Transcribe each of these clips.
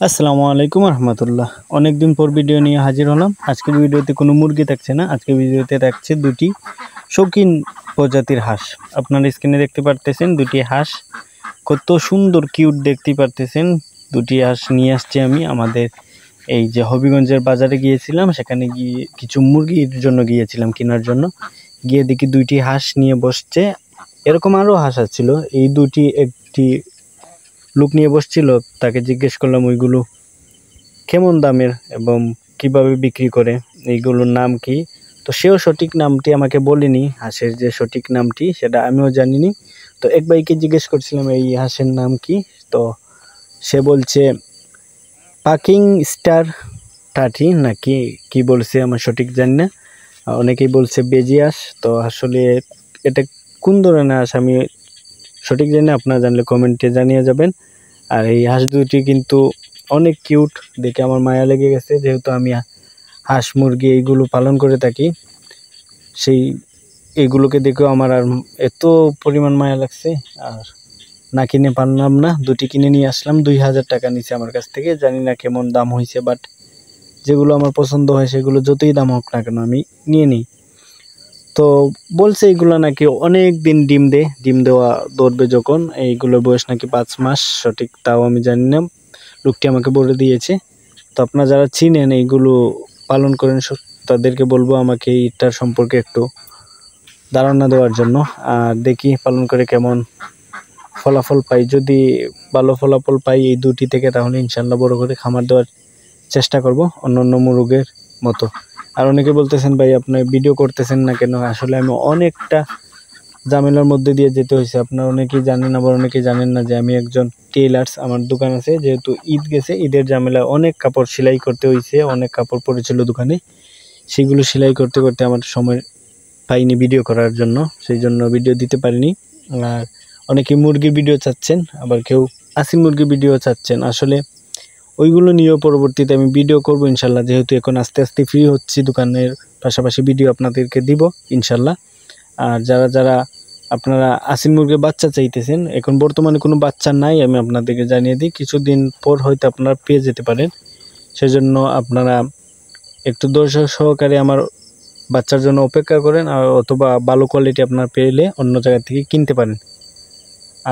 আসসালামু আলাইকুম রহমতুল্লাহ। অনেকদিন পর ভিডিও নিয়ে হাজির হলাম। আজকের ভিডিওতে কোনো মুরগি থাকছে না, আজকের ভিডিওতে থাকছে দুটি শৌখিন প্রজাতির হাঁস। আপনারা স্ক্রিনে দেখতে পারতেছেন দুটি হাঁস, কত সুন্দর কিউট দেখতে পারতেছেন। দুটি হাঁস নিয়ে আসছি আমি আমাদের এই যে হবিগঞ্জের বাজারে গিয়েছিলাম, সেখানে গিয়ে কিছু মুরগির জন্য গিয়েছিলাম কেনার জন্য। গিয়ে দেখি দুইটি হাঁস নিয়ে বসছে, এরকম আরও হাঁস আছিল। এই দুটি একটি লোক নিয়ে বসছিল, তাকে জিজ্ঞেস করলাম ওইগুলো কেমন দামের এবং কিভাবে বিক্রি করে, এইগুলোর নাম কি। তো সেও সঠিক নামটি আমাকে বলেনি, হাঁসের যে সঠিক নামটি সেটা আমিও জানিনি। তো এক ভাইকে জিজ্ঞেস করছিলাম এই হাঁসের নাম কি, তো সে বলছে পাকিং স্টার 30 নাকি কি বলছে আমার সঠিক জানি না। অনেকেই বলছে বেজি হাঁস। তো আসলে এটা কোন ধরনের হাঁস আমি সঠিক জানি না, আপনারা জানলে কমেন্টে জানিয়ে যাবেন। আর এই হাঁস দুটি কিন্তু অনেক কিউট, দেখে আমার মায়া লেগে গেছে। যেহেতু আমি হাঁস মুরগি এইগুলো পালন করে থাকি, সেই এইগুলোকে দেখেও আমার আর এত পরিমাণ মায়া লাগছে, আর না কিনে পারলাম না। দুটি কিনে নিয়ে আসলাম, 2000 টাকা নিচ্ছে আমার কাছ থেকে। জানি না কেমন দাম হয়েছে, বাট যেগুলো আমার পছন্দ হয় সেগুলো যতই দাম হোক না কেন আমি নিয়ে নিই। তো বলছে এইগুলো নাকি অনেক দিন ডিম দেওয়া ধরবে যখন, এইগুলোর বয়স নাকি 5 মাস, সঠিক তাও আমি জানি না, লোকটি আমাকে বলে দিয়েছে। তো আপনারা যারা চিনেন এইগুলো পালন করেন তাদেরকে বলবো আমাকে এইটার সম্পর্কে একটু ধারণা দেওয়ার জন্য। আর দেখি পালন করে কেমন ফলাফল পাই। যদি ভালো ফলাফল পাই এই দুটি থেকে, তাহলে ইনশাল্লাহ বড় করে খামার দেওয়ার চেষ্টা করব অন্য মুরগের মতো। আর অনেকে বলতেছেন ভাই আপনি ভিডিও করতেছেন না কেন। আসলে আমি অনেকটা ঝামেলার মধ্যে দিয়ে যেতে হয়েছে। আপনারা অনেকেই জানেন, আবার অনেকেই জানেন না যে আমি একজন টেইলার্স, আমার দোকান আছে। যেহেতু ঈদ গেছে, ঈদের ঝামেলা অনেক কাপড় সেলাই করতে হয়েছে, অনেক কাপড় পড়েছিল দোকানে, সেগুলো সেলাই করতে করতে আমার সময় পাইনি ভিডিও করার জন্য, সেই জন্য ভিডিও দিতে পারিনি। আর অনেকে মুরগির ভিডিও চাচ্ছেন, আবার কেউ আশি মুরগির ভিডিও চাচ্ছেন। আসলে ওইগুলো নিয়েও পরবর্তীতে আমি ভিডিও করব ইনশাল্লাহ। যেহেতু এখন আস্তে আস্তে ফ্রি হচ্ছি, দোকানের পাশাপাশি ভিডিও আপনাদেরকে দিব ইনশাল্লাহ। আর যারা আপনারা আশি মুরগির বাচ্চা চাইতেছেন, এখন বর্তমানে কোনো বাচ্চা নাই, আমি আপনাদেরকে জানিয়ে দিই। কিছুদিন পর হয়তো আপনারা পেয়ে যেতে পারেন, সেজন্য আপনারা একটু ধৈর্য সহকারে আমার বাচ্চার জন্য অপেক্ষা করেন, আর অথবা ভালো কোয়ালিটি আপনারা পেলে অন্য জায়গা থেকে কিনতে পারেন।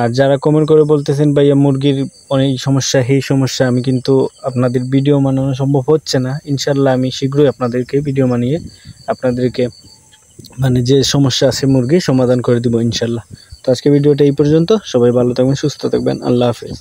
আর যারা কমেন্ট করে বলতেছেন ভাইয়া মুরগির অনেক সমস্যা, এই সমস্যা, আমি কিন্তু আপনাদের ভিডিও বানানো সম্ভব হচ্ছে না। ইনশাল্লাহ আমি শীঘ্রই আপনাদেরকে ভিডিও বানিয়ে আপনাদেরকে মানে যে সমস্যা আছে মুরগির সমাধান করে দিব ইনশাল্লাহ। তো আজকে ভিডিওটা এই পর্যন্ত। সবাই ভালো থাকবেন, সুস্থ থাকবেন। আল্লাহ হাফেজ।